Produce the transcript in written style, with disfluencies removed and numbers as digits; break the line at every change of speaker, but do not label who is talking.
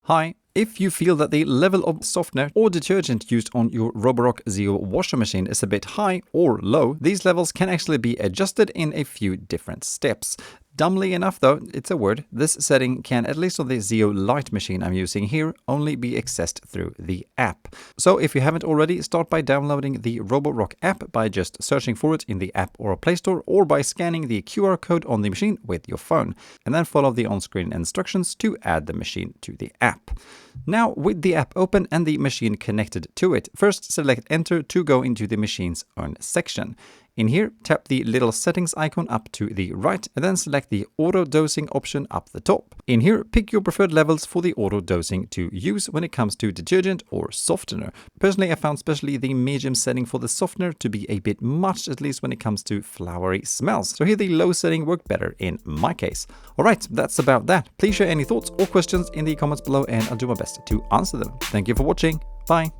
Hi. If you feel that the level of softener or detergent used on your Roborock Zeo washer machine is a bit high or low, these levels can actually be adjusted in a few different steps. Dumbly enough though, it's a word, this setting can, at least on the Zeo Lite machine I'm using here, only be accessed through the app. So if you haven't already, start by downloading the Roborock app by just searching for it in the App or Play Store, or by scanning the QR code on the machine with your phone, and then follow the on-screen instructions to add the machine to the app. Now, with the app open and the machine connected to it, first select Enter to go into the machine's own section. In here, tap the little settings icon up to the right and then select the auto dosing option up the top. In here, pick your preferred levels for the auto dosing to use when it comes to detergent or softener. Personally, I found especially the medium setting for the softener to be a bit much, at least when it comes to flowery smells. So here the low setting worked better in my case. Alright, that's about that. Please share any thoughts or questions in the comments below and I'll do my best to answer them. Thank you for watching. Bye.